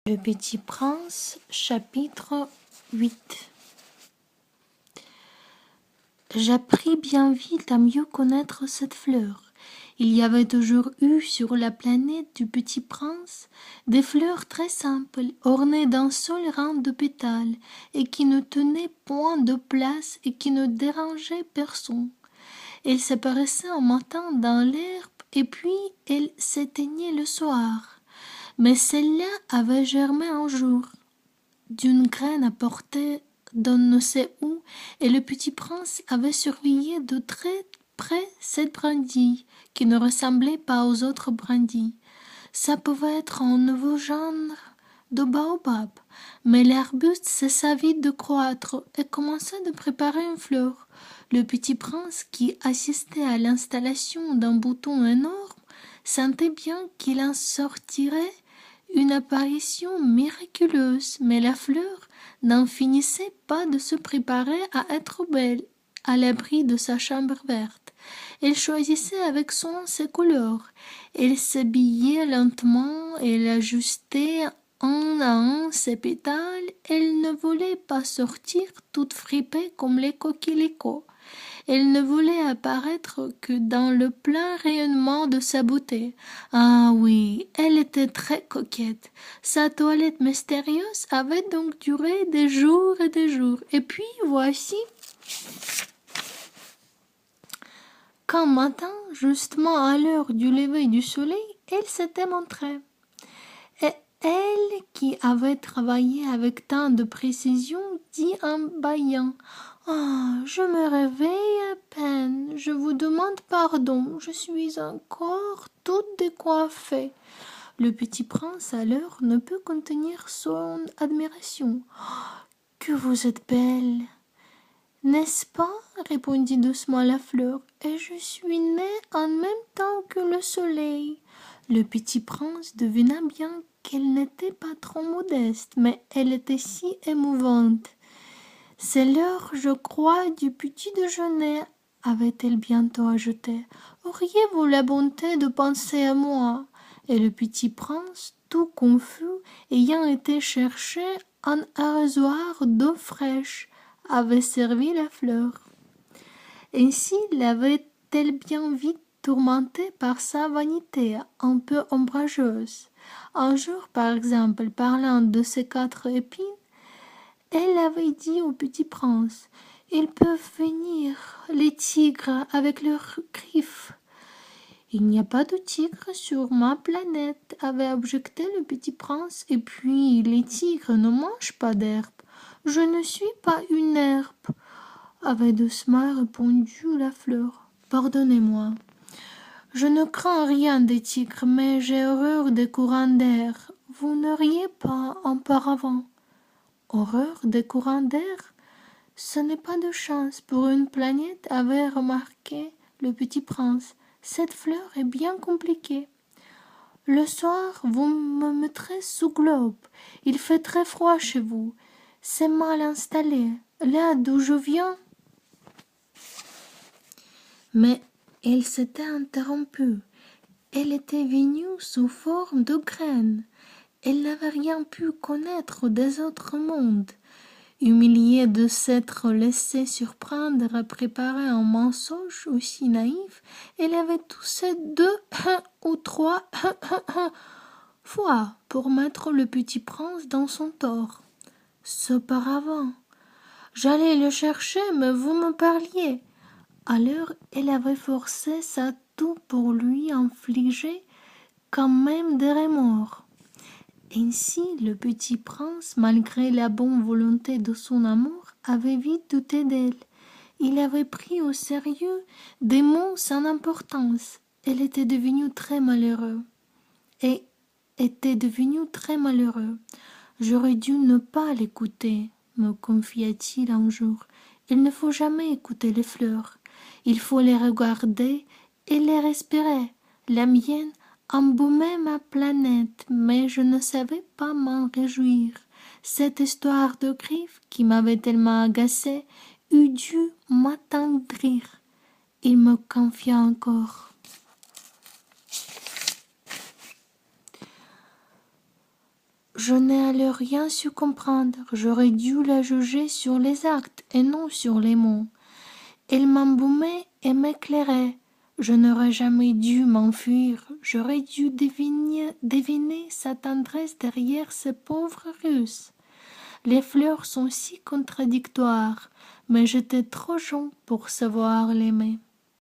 Le Petit Prince, chapitre 8. J'appris bien vite à mieux connaître cette fleur. Il y avait toujours eu sur la planète du Petit Prince des fleurs très simples, ornées d'un seul rang de pétales, et qui ne tenaient point de place et qui ne dérangeaient personne. Elles s'apparaissaient un matin dans l'herbe et puis elles s'éteignaient le soir. Mais celle-là avait germé un jour, d'une graine apportée d'on ne sait où, et le Petit Prince avait surveillé de très près cette brindille, qui ne ressemblait pas aux autres brindilles. Ça pouvait être un nouveau genre de baobab, mais l'arbuste cessa vite de croître et commença de préparer une fleur. Le Petit Prince, qui assistait à l'installation d'un bouton énorme, sentait bien qu'il en sortirait une apparition miraculeuse, mais la fleur n'en finissait pas de se préparer à être belle, à l'abri de sa chambre verte. Elle choisissait avec soin ses couleurs. Elle s'habillait lentement, elle ajustait un à un ses pétales. Elle ne voulait pas sortir toute fripée comme les coquelicots. Elle ne voulait apparaître que dans le plein rayonnement de sa beauté. Ah oui, elle était très coquette. Sa toilette mystérieuse avait donc duré des jours et des jours. Et puis voici qu'un matin, justement à l'heure du lever du soleil, elle s'était montrée. Et elle, qui avait travaillé avec tant de précision, dit en bâillant: « Ah, je me réveille à peine, je vous demande pardon, je suis encore toute décoiffée. » Le Petit Prince alors ne peut contenir son admiration. « Que vous êtes belle, n'est-ce pas ?» répondit doucement la fleur, « et je suis née en même temps que le soleil. » Le Petit Prince devina bien qu'elle n'était pas trop modeste, mais elle était si émouvante. « C'est l'heure, je crois, du petit déjeuner, » avait-elle bientôt ajouté. « Auriez-vous la bonté de penser à moi ?» Et le Petit Prince, tout confus, ayant été chercher un arrosoir d'eau fraîche, avait servi la fleur. Ainsi l'avait-elle bien vite tourmentée par sa vanité un peu ombrageuse. Un jour, par exemple, parlant de ses 4 épines, elle avait dit au Petit Prince: « Ils peuvent venir, les tigres, avec leurs griffes. » « Il n'y a pas de tigres sur ma planète, » avait objecté le Petit Prince, « et puis les tigres ne mangent pas d'herbe. »« Je ne suis pas une herbe, » avait doucement répondu la fleur. « Pardonnez-moi. Je ne crains rien des tigres, mais j'ai horreur des courants d'air. Vous n'auriez pas un paravent? » « Horreur des courants d'air? Ce n'est pas de chance pour une planète, » avait remarqué le Petit Prince. « Cette fleur est bien compliquée. Le soir, vous me mettrez sous globe. Il fait très froid chez vous. C'est mal installé. Là d'où je viens. » Mais elle s'était interrompue. Elle était venue sous forme de graine. Elle n'avait rien pu connaître des autres mondes. Humiliée de s'être laissée surprendre à préparer un mensonge aussi naïf, elle avait toussé 2 ou 3 fois pour mettre le Petit Prince dans son tort. Ce paravent, j'allais le chercher, mais vous me parliez. Alors elle avait forcé sa toux pour lui infliger quand même des remords. Ainsi, le Petit Prince, malgré la bonne volonté de son amour, avait vite douté d'elle. Il avait pris au sérieux des mots sans importance. Elle était devenue très malheureux. Et était devenu très malheureux. « J'aurais dû ne pas l'écouter, » me confia-t-il un jour. « Il ne faut jamais écouter les fleurs. Il faut les regarder et les respirer. La mienne embaumait ma planète, mais je ne savais pas m'en réjouir. Cette histoire de griffes, qui m'avait tellement agacée, eût dû m'attendrir. » Il me confia encore. « Je n'ai alors rien su comprendre. J'aurais dû la juger sur les actes et non sur les mots. Elle m'embaumait et m'éclairait. Je n'aurais jamais dû m'enfuir. J'aurais dû deviner sa tendresse derrière ces pauvres Russes. Les fleurs sont si contradictoires, mais j'étais trop jeune pour savoir l'aimer.